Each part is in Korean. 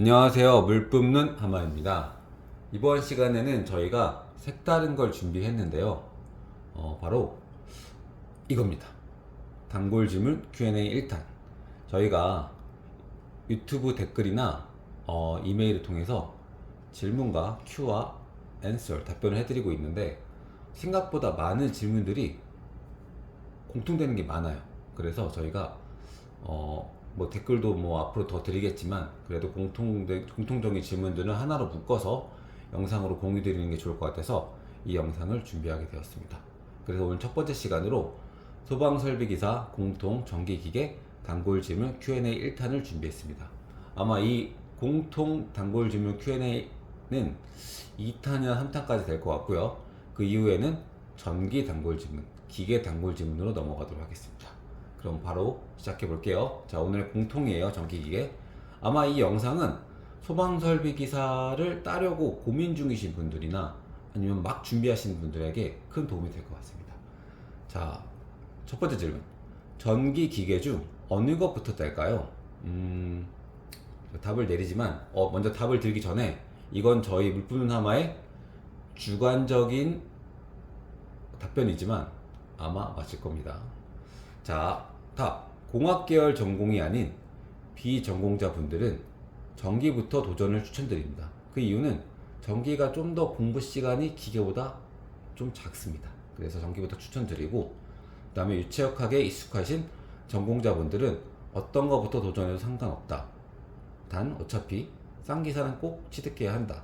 안녕하세요. 물 뿜는 하마입니다. 이번 시간에는 저희가 색다른 걸 준비했는데요. 바로 이겁니다. 단골 질문 Q&A 1탄. 저희가 유튜브 댓글이나 이메일을 통해서 질문과 Q와 answer, 답변을 해드리고 있는데 생각보다 많은 질문들이 공통되는 게 많아요. 그래서 저희가 뭐 댓글도 뭐 앞으로 더 드리겠지만 그래도 공통적인 질문들은 하나로 묶어서 영상으로 공유 드리는 게 좋을 것 같아서 이 영상을 준비하게 되었습니다. 그래서 오늘 첫 번째 시간으로 소방설비기사 공통 전기기계 단골 질문 Q&A 1탄을 준비했습니다. 아마 이 공통 단골 질문 Q&A는 2탄이나 3탄까지 될 것 같고요. 그 이후에는 전기 단골 질문, 기계 단골 질문으로 넘어가도록 하겠습니다. 그럼 바로 시작해 볼게요. 자, 오늘 공통이에요. 전기기계. 아마 이 영상은 소방설비 기사를 따려고 고민 중이신 분들이나 아니면 막 준비하시는 분들에게 큰 도움이 될 것 같습니다. 자, 첫 번째 질문. 전기기계 중 어느 것부터 뗄까요? 답을 내리지만 먼저 답을 드리기 전에 이건 저희 물품는 하마의 주관적인 답변이지만 아마 맞을 겁니다. 자, 답. 공학계열 전공이 아닌 비전공자 분들은 전기부터 도전을 추천드립니다. 그 이유는 전기가 좀 더 공부 시간이 기계보다 좀 작습니다. 그래서 전기부터 추천드리고, 그 다음에 유체역학에 익숙하신 전공자분들은 어떤 것부터 도전해도 상관없다. 단 어차피 싼 기사는 꼭 취득해야 한다.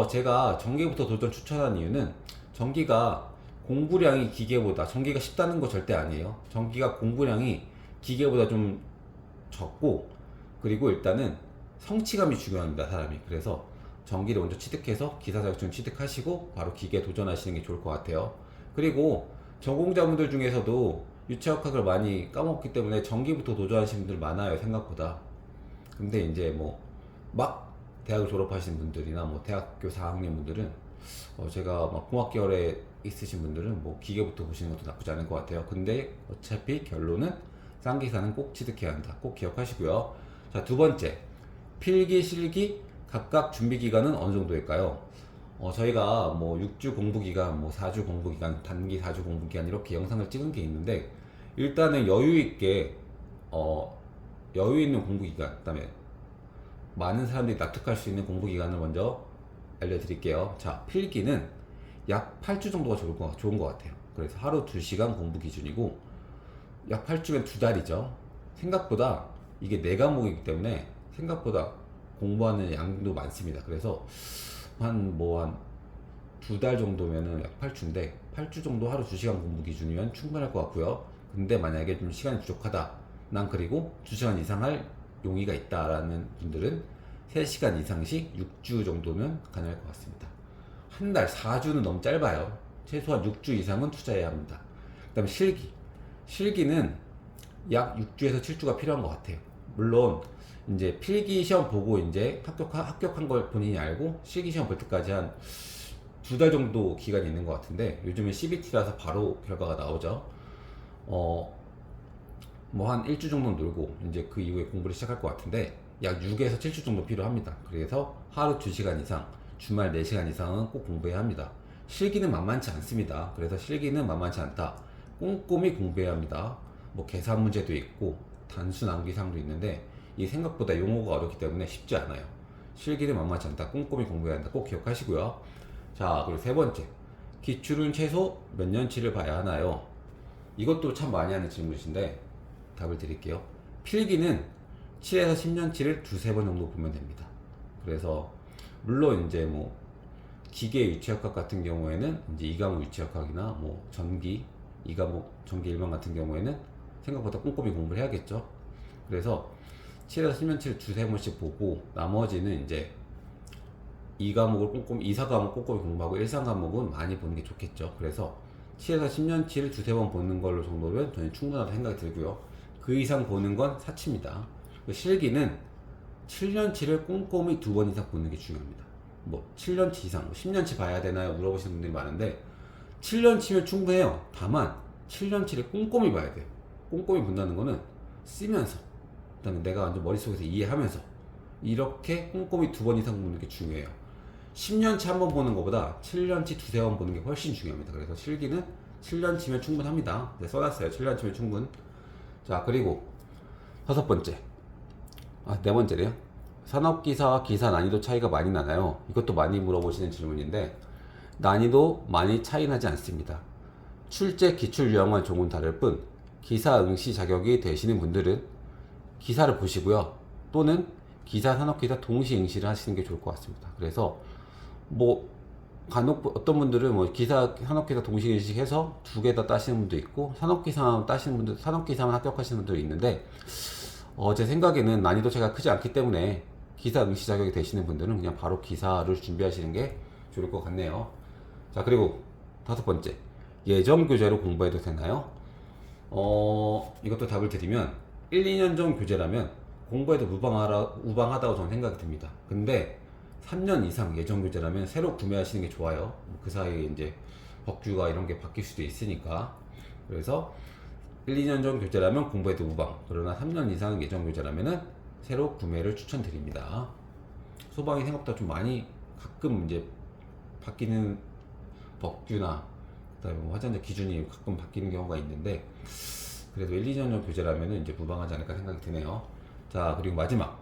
제가 전기부터 도전 추천한 이유는 전기가 공부량이 기계보다, 전기가 쉽다는 거 절대 아니에요. 전기가 공부량이 기계보다 좀 적고, 그리고 일단은 성취감이 중요합니다, 사람이. 그래서 전기를 먼저 취득해서 기사 자격증 취득하시고 바로 기계에 도전하시는 게 좋을 것 같아요. 그리고 전공자분들 중에서도 유체역학을 많이 까먹기 때문에 전기부터 도전하시는 분들 많아요, 생각보다. 근데 이제 뭐 막 대학을 졸업하신 분들이나 뭐 대학교 4학년 분들은 제가 막 공학계열에 있으신 분들은 뭐 기계부터 보시는 것도 나쁘지 않을 것 같아요. 근데 어차피 결론은 싼 기사는 꼭 취득해야 한다. 꼭 기억하시고요. 자, 두 번째. 필기, 실기 각각 준비 기간은 어느 정도일까요? 저희가 뭐 6주 공부 기간, 뭐 4주 공부 기간, 단기 4주 공부 기간 이렇게 영상을 찍은 게 있는데 일단은 여유 있게 여유 있는 공부 기간, 그다음에 많은 사람들이 납득할 수 있는 공부 기간을 먼저 알려드릴게요. 자, 필기는 약 8주 정도가 좋은 것 같아요. 그래서 하루 2시간 공부 기준이고 약 8주면 2달이죠. 생각보다 이게 4과목이기 때문에 생각보다 공부하는 양도 많습니다. 그래서 한 2달 정도면은 약 8주인데 8주 정도 하루 2시간 공부 기준이면 충분할 것 같고요. 근데 만약에 좀 시간이 부족하다, 난 그리고 2시간 이상 할 용의가 있다라는 분들은 3시간 이상씩 6주 정도면 가능할 것 같습니다. 한 달 4주는 너무 짧아요. 최소한 6주 이상은 투자해야 합니다. 그 다음에 실기는 약 6주에서 7주가 필요한 것 같아요. 물론 이제 필기 시험 보고 이제 합격한 걸 본인이 알고 실기 시험 볼 때까지 한 2달 정도 기간이 있는 것 같은데 요즘은 CBT라서 바로 결과가 나오죠. 뭐 한 1주 정도 놀고 이제 그 이후에 공부를 시작할 것 같은데 약 6에서 7주 정도 필요합니다. 그래서 하루 2시간 이상, 주말 4시간 이상은 꼭 공부해야 합니다. 실기는 만만치 않습니다. 그래서 실기는 만만치 않다. 꼼꼼히 공부해야 합니다. 뭐 계산 문제도 있고 단순 암기사항도 있는데 이 생각보다 용어가 어렵기 때문에 쉽지 않아요. 실기는 만만치 않다. 꼼꼼히 공부해야 한다. 꼭 기억하시고요. 자, 그리고 세 번째. 기출은 최소 몇 년치를 봐야 하나요? 이것도 참 많이 하는 질문이신데 답을 드릴게요. 필기는 7에서 10년치를 2-3번 정도 보면 됩니다. 그래서 물론 이제 뭐 기계 유체역학 같은 경우에는 이제 2과목 유체역학이나 뭐 전기 2과목 전기 일반 같은 경우에는 생각보다 꼼꼼히 공부를 해야겠죠. 그래서 7에서 10년치를 2-3번씩 보고 나머지는 이제 2과목을 꼼꼼히 2, 4과목 꼼꼼히 공부하고 1, 3과목은 많이 보는 게 좋겠죠. 그래서 7에서 10년치를 2-3번 보는 걸로 정도면 저는 충분하다고 생각이 들고요. 그 이상 보는 건 사치입니다. 실기는 7년치를 꼼꼼히 2번 이상 보는 게 중요합니다. 뭐 7년치 이상, 10년치 봐야 되나요? 물어보시는 분들이 많은데 7년치면 충분해요. 다만 7년치를 꼼꼼히 봐야 돼요. 꼼꼼히 본다는 거는 쓰면서, 그다음에 내가 완전 머릿속에서 이해하면서 이렇게 꼼꼼히 2번 이상 보는 게 중요해요. 10년치 한 번 보는 것보다 7년치 두세 번 보는 게 훨씬 중요합니다. 그래서 실기는 7년치면 충분합니다. 네, 써놨어요. 7년치면 충분. 자, 그리고 5번째. 네 번째래요. 산업기사와 기사 난이도 차이가 많이 나나요? 이것도 많이 물어보시는 질문인데, 난이도 많이 차이 나지 않습니다. 출제 기출 유형만 조금 다를 뿐, 기사 응시 자격이 되시는 분들은 기사를 보시고요. 또는 기사, 산업기사 동시 응시를 하시는 게 좋을 것 같습니다. 그래서 뭐 간혹 어떤 분들은 뭐 기사, 산업기사 동시 응시해서 2개 다 따시는 분도 있고, 산업기사만 따시는 분들, 산업기사만 합격하시는 분도 있는데, 제 생각에는 난이도 차이가 크지 않기 때문에 기사 응시 자격이 되시는 분들은 그냥 바로 기사를 준비하시는 게 좋을 것 같네요. 자, 그리고 5번째. 예전 교재로 공부해도 되나요? 이것도 답을 드리면 1, 2년 전 교재라면 공부해도 무방하다고 저는 생각이 듭니다. 근데 3년 이상 예전 교재라면 새로 구매하시는 게 좋아요. 그 사이에 이제 법규가 이런 게 바뀔 수도 있으니까. 그래서 1, 2년 전 교재라면 공부해도 무방. 그러나 3년 이상 예전 교재라면은 새로 구매를 추천드립니다. 소방이 생각보다 좀 많이 가끔 이제 바뀌는 법규나 그다음에 뭐 화장재 기준이 가끔 바뀌는 경우가 있는데, 그래도 1, 2년 전 교재라면은 이제 무방하지 않을까 생각이 드네요. 자, 그리고 마지막.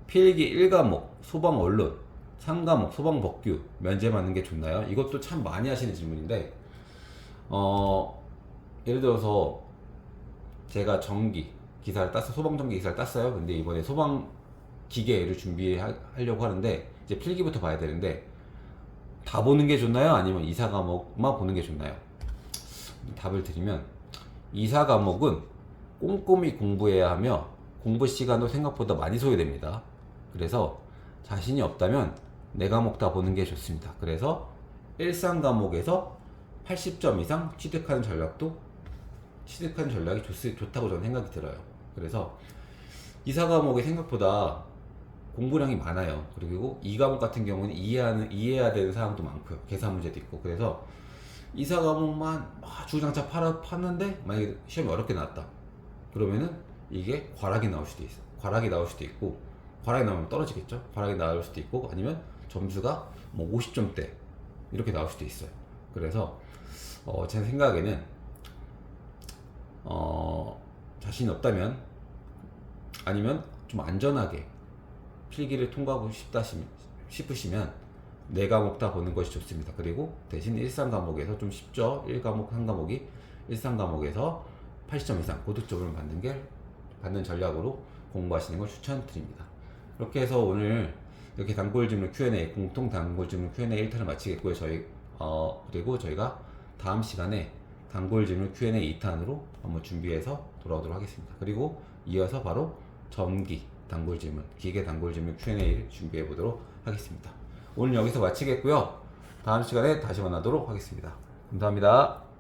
필기 1과목 소방 원론, 3과목 소방 법규 면제 받는 게 좋나요? 이것도 참 많이 하시는 질문인데, 예를 들어서 제가 전기 기사를 땄어요. 소방 전기 기사를 땄어요. 근데 이번에 소방 기계를 준비하려고 하는데, 이제 필기부터 봐야 되는데, 다 보는 게 좋나요? 아니면 2, 4과목만 보는 게 좋나요? 답을 드리면 2, 4과목은 꼼꼼히 공부해야 하며 공부 시간도 생각보다 많이 소요됩니다. 그래서 자신이 없다면 4과목 다 보는 게 좋습니다. 그래서 1, 3과목에서 80점 이상 취득하는 전략이 좋다고 저는 생각이 들어요. 그래서 2, 4과목이 생각보다 공부량이 많아요. 그리고 2과목 같은 경우는 이해해야 되는 사항도 많고요. 계산 문제도 있고. 그래서 2, 4과목만 주구장창 파는데 만약에 시험이 어렵게 나왔다. 그러면은 이게 과락이 나올 수도 있어. 과락이 나올 수도 있고, 과락이 나오면 떨어지겠죠. 과락이 나올 수도 있고, 아니면 점수가 뭐 50점대 이렇게 나올 수도 있어요. 그래서 제 생각에는 자신이 없다면, 아니면 좀 안전하게 필기를 통과하고 싶으시면 4과목 다 보는 것이 좋습니다. 그리고 대신 1, 3과목에서 좀 쉽죠. 1과목, 1과목이 1, 3과목에서 80점 이상 고득점을 받는 전략으로 공부하시는 걸 추천드립니다. 이렇게 해서 오늘 이렇게 단골 질문 Q&A, 공통 단골 질문 Q&A 1탄을 마치겠고요. 그리고 저희가 다음 시간에 단골 질문 Q&A 2탄으로 한번 준비해서 돌아오도록 하겠습니다. 그리고 이어서 바로 전기 단골 질문, 기계 단골 질문 Q&A를 준비해 보도록 하겠습니다. 오늘 여기서 마치겠고요. 다음 시간에 다시 만나도록 하겠습니다. 감사합니다.